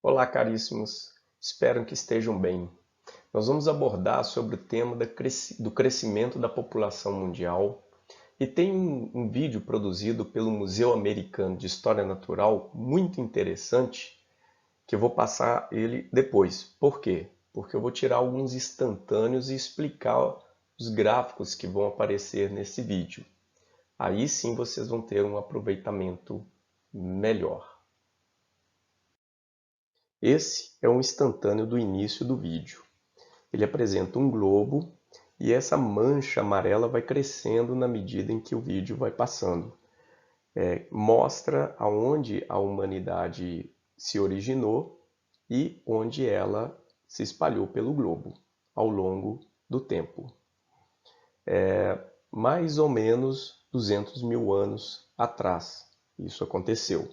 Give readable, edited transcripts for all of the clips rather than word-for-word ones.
Olá, caríssimos. Espero que estejam bem. Nós vamos abordar sobre o tema do crescimento da população mundial e tem um vídeo produzido pelo Museu Americano de História Natural muito interessante que eu vou passar ele depois. Por quê? Porque eu vou tirar alguns instantâneos e explicar os gráficos que vão aparecer nesse vídeo. Aí sim vocês vão ter um aproveitamento melhor. Esse é um instantâneo do início do vídeo. Ele apresenta um globo e essa mancha amarela vai crescendo na medida em que o vídeo vai passando. Mostra aonde a humanidade se originou e onde ela se espalhou pelo globo ao longo do tempo. Mais ou menos 200 mil anos atrás isso aconteceu.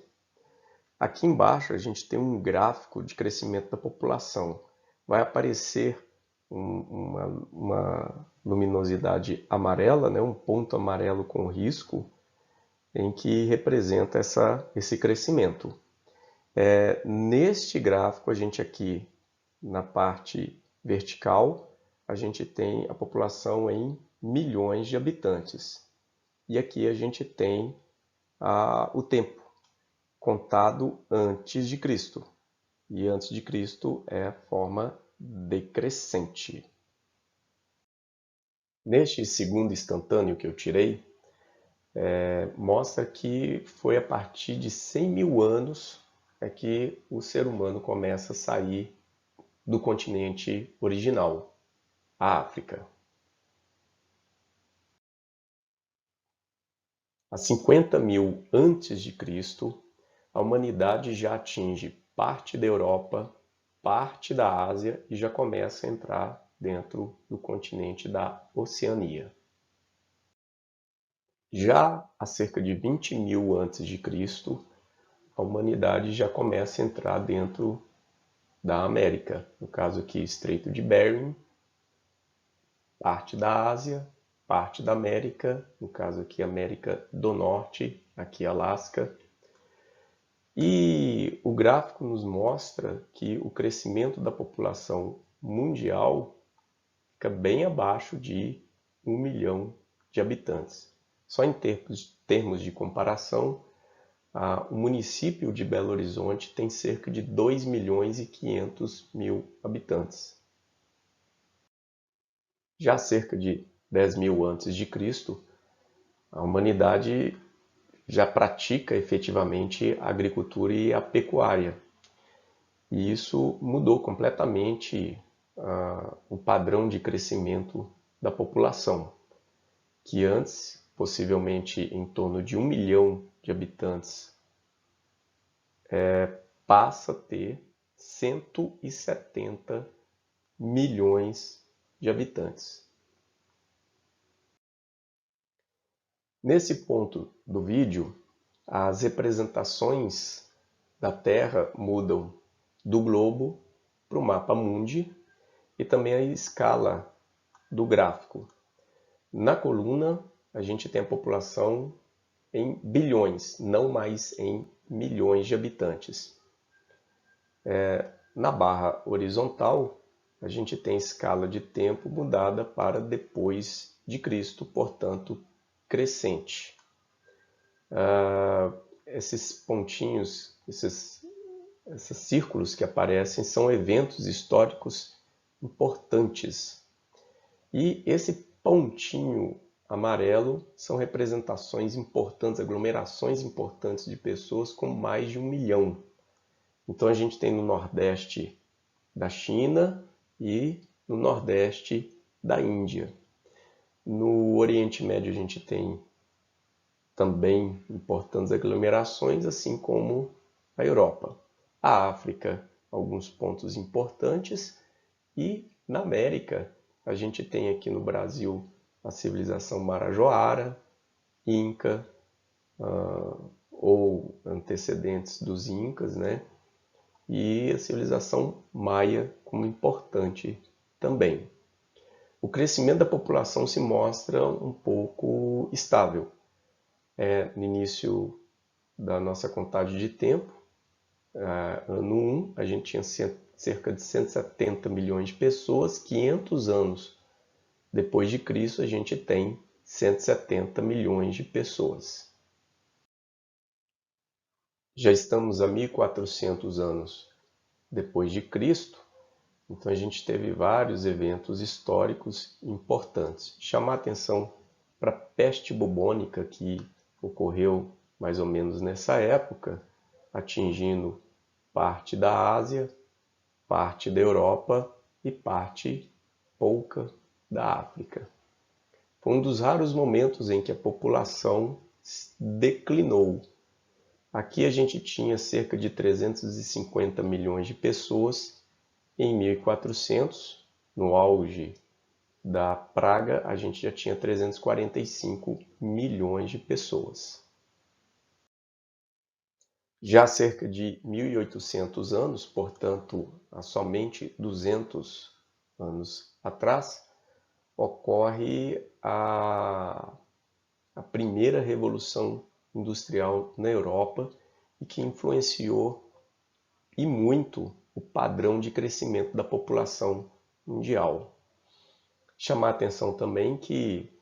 Aqui embaixo a gente tem um gráfico de crescimento da população. Vai aparecer uma luminosidade amarela, né? Um ponto amarelo com risco, em que representa esse crescimento. Neste gráfico, a gente aqui, na parte vertical, a gente tem a população em milhões de habitantes. E aqui a gente tem o tempo, contado antes de Cristo. E antes de Cristo é a forma decrescente. Neste segundo instantâneo que eu tirei, mostra que foi a partir de 100 mil anos que o ser humano começa a sair do continente original, a África. Há 50 mil antes de Cristo, a humanidade já atinge parte da Europa, parte da Ásia e já começa a entrar dentro do continente da Oceania. Já há cerca de 20 mil antes de Cristo, a humanidade já começa a entrar dentro da América, no caso aqui Estreito de Bering, parte da Ásia, parte da América, no caso aqui América do Norte, aqui Alasca. E o gráfico nos mostra que o crescimento da população mundial fica bem abaixo de 1 milhão de habitantes. Só em termos de comparação, o município de Belo Horizonte tem cerca de 2 milhões e 500 mil habitantes. Já há cerca de 10 mil antes de Cristo, a humanidade já pratica efetivamente a agricultura e a pecuária. E isso mudou completamente o padrão de crescimento da população, que antes, possivelmente em torno de 1 milhão de habitantes, passa a ter 170 milhões de habitantes. Nesse ponto do vídeo, as representações da Terra mudam do globo para o mapa mundi e também a escala do gráfico. Na coluna, a gente tem a população em bilhões, não mais em milhões de habitantes. Na barra horizontal, a gente tem a escala de tempo mudada para depois de Cristo, portanto, crescente. Esses pontinhos, esses círculos que aparecem são eventos históricos importantes. E esse pontinho amarelo são representações importantes, aglomerações importantes de pessoas com mais de 1 milhão. Então a gente tem no Nordeste da China e no Nordeste da Índia. No Oriente Médio a gente tem também importantes aglomerações, assim como a Europa. A África, alguns pontos importantes, e na América a gente tem aqui no Brasil a civilização Marajoara, Inca, ou antecedentes dos Incas, né? E a civilização Maia como importante também. O crescimento da população se mostra um pouco estável. No início da nossa contagem de tempo, ano 1, a gente tinha cerca de 170 milhões de pessoas. 500 anos depois de Cristo, a gente tem 170 milhões de pessoas. Já estamos a 1400 anos depois de Cristo, então a gente teve vários eventos históricos importantes. Chamar atenção para a peste bubônica, que ocorreu mais ou menos nessa época, atingindo parte da Ásia, parte da Europa e parte pouca da África. Foi um dos raros momentos em que a população declinou. Aqui a gente tinha cerca de 350 milhões de pessoas. Em 1400, no auge da praga, a gente já tinha 345 milhões de pessoas. Já há cerca de 1800 anos, portanto, há somente 200 anos atrás, ocorre a primeira revolução industrial na Europa e que influenciou e muito o padrão de crescimento da população mundial. Chamar a atenção também que,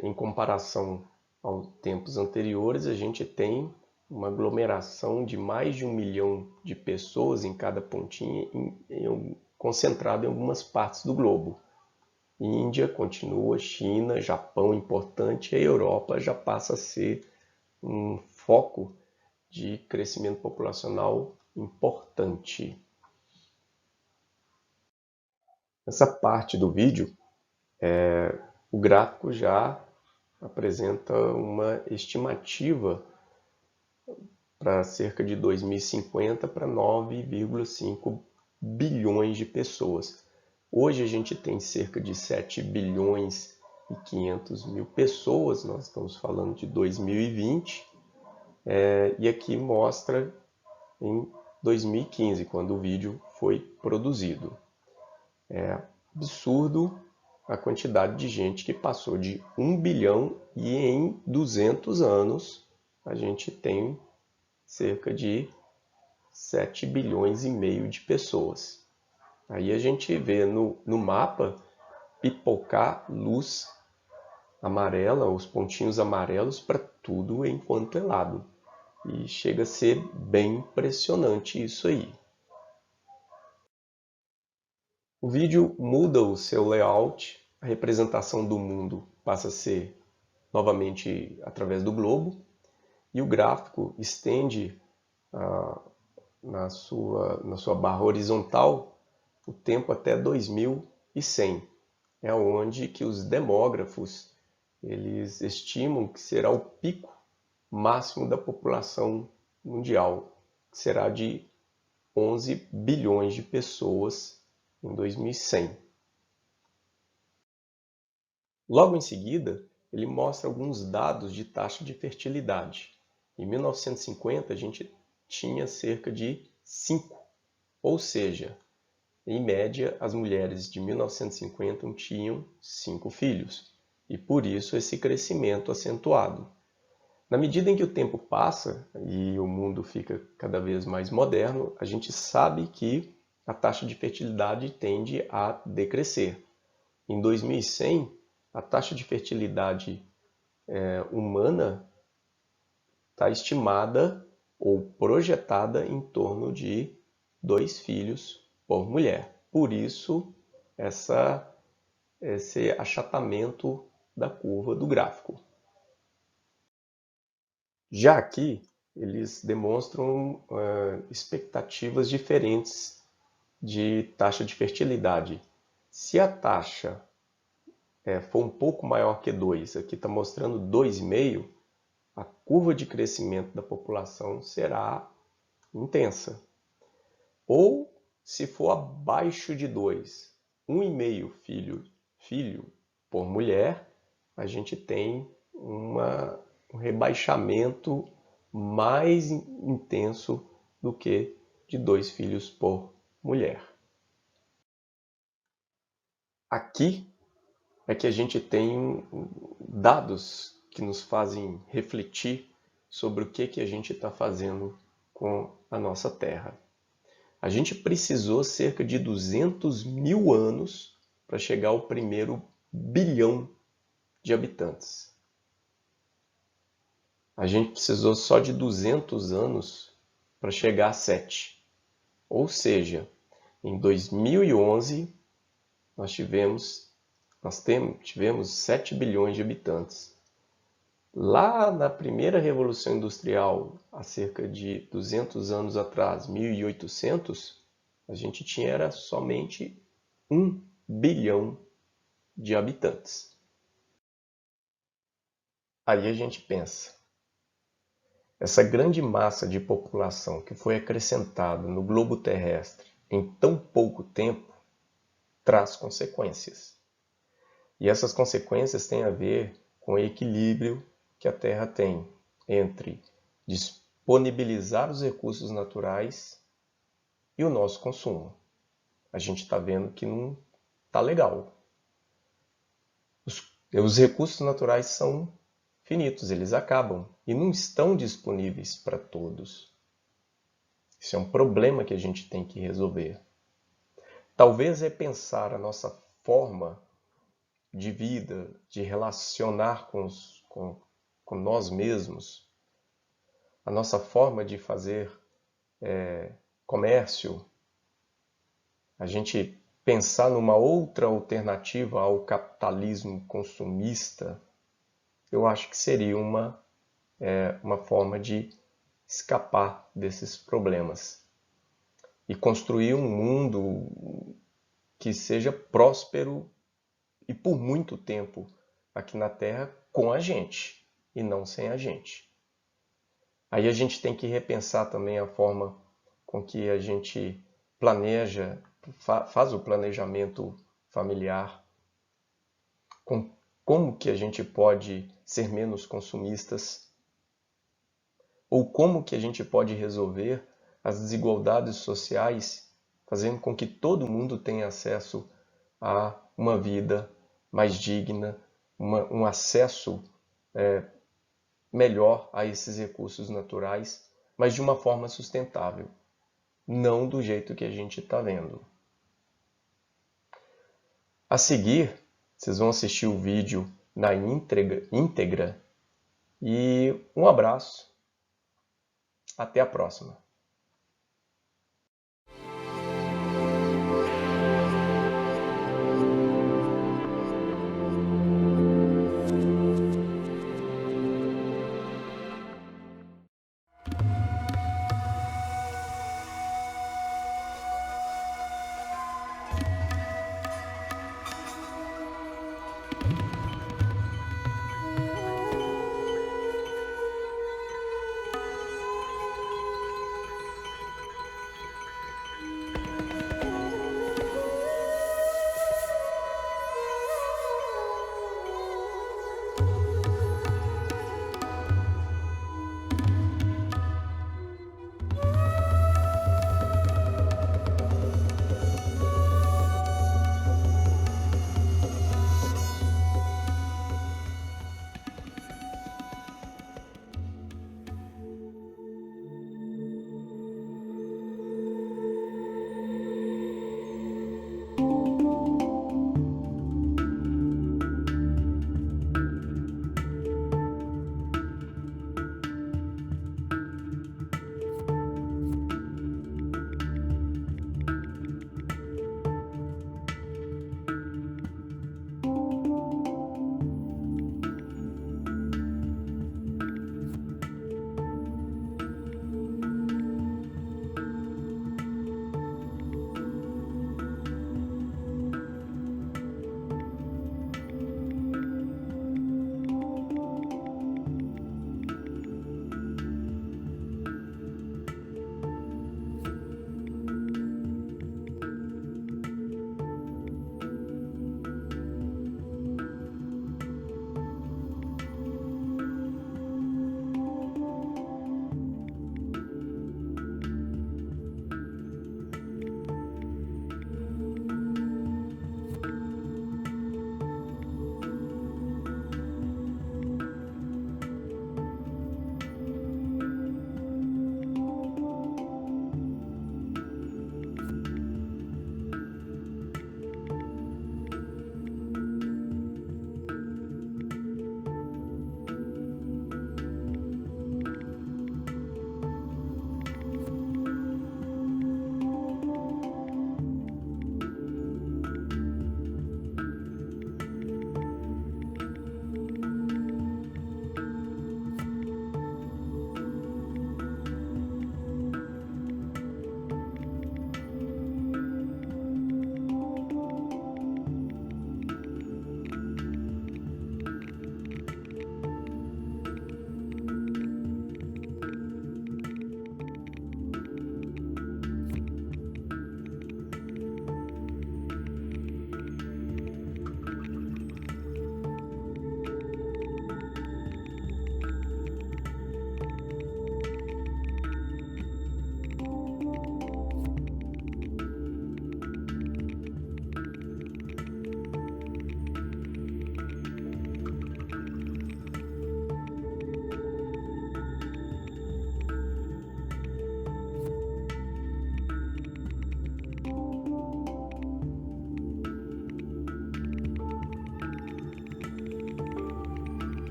em comparação aos tempos anteriores, a gente tem uma aglomeração de mais de 1 milhão de pessoas em cada pontinha, concentrado em algumas partes do globo. Índia continua, China, Japão importante, e a Europa já passa a ser um foco de crescimento populacional importante. Nessa parte do vídeo, o gráfico já apresenta uma estimativa para cerca de 2050 para 9,5 bilhões de pessoas. Hoje a gente tem cerca de 7 bilhões e 500 mil pessoas, nós estamos falando de 2020, e aqui mostra em 2015, quando o vídeo foi produzido. É absurdo a quantidade de gente que passou de 1 bilhão e em 200 anos a gente tem cerca de 7 bilhões e meio de pessoas. Aí a gente vê no mapa pipocar luz amarela, os pontinhos amarelos para tudo enquanto é lado. E chega a ser bem impressionante isso aí. O vídeo muda o seu layout, a representação do mundo passa a ser novamente através do globo, e o gráfico estende na sua barra horizontal o tempo até 2100. É onde que os demógrafos eles estimam que será o pico máximo da população mundial, que será de 11 bilhões de pessoas em 2100. Logo em seguida, ele mostra alguns dados de taxa de fertilidade. Em 1950, a gente tinha cerca de 5, ou seja, em média, as mulheres de 1950 tinham 5 filhos, e por isso esse crescimento acentuado. Na medida em que o tempo passa e o mundo fica cada vez mais moderno, a gente sabe que a taxa de fertilidade tende a decrescer. Em 2100, a taxa de fertilidade humana está estimada ou projetada em torno de 2 filhos por mulher. Por isso, esse achatamento da curva do gráfico. Já aqui, eles demonstram expectativas diferentes de taxa de fertilidade. Se a taxa for um pouco maior que 2, aqui está mostrando 2,5, a curva de crescimento da população será intensa. Ou, se for abaixo de 2, 1,5 filho por mulher, a gente tem um rebaixamento mais intenso do que de 2 filhos por mulher. Aqui é que a gente tem dados que nos fazem refletir sobre o que a gente está fazendo com a nossa Terra. A gente precisou cerca de 200 mil anos para chegar ao primeiro bilhão de habitantes. A gente precisou só de 200 anos para chegar a 7. Ou seja, em 2011 tivemos 7 bilhões de habitantes. Lá na primeira Revolução Industrial, há cerca de 200 anos atrás, 1800, a gente tinha somente 1 bilhão de habitantes. Aí a gente pensa, essa grande massa de população que foi acrescentada no globo terrestre em tão pouco tempo traz consequências. E essas consequências têm a ver com o equilíbrio que a Terra tem entre disponibilizar os recursos naturais e o nosso consumo. A gente está vendo que não está legal. Os recursos naturais são finitos, eles acabam e não estão disponíveis para todos. Isso é um problema que a gente tem que resolver. Talvez repensar a nossa forma de vida, de relacionar com nós mesmos, a nossa forma de fazer comércio, a gente pensar numa outra alternativa ao capitalismo consumista, eu acho que seria uma forma de escapar desses problemas e construir um mundo que seja próspero e por muito tempo aqui na Terra com a gente e não sem a gente. Aí a gente tem que repensar também a forma com que a gente planeja, faz o planejamento familiar, como que a gente pode ser menos consumistas, ou como que a gente pode resolver as desigualdades sociais, fazendo com que todo mundo tenha acesso a uma vida mais digna, um acesso melhor a esses recursos naturais, mas de uma forma sustentável, não do jeito que a gente está vendo. A seguir, vocês vão assistir o vídeo na íntegra e um abraço. Até a próxima.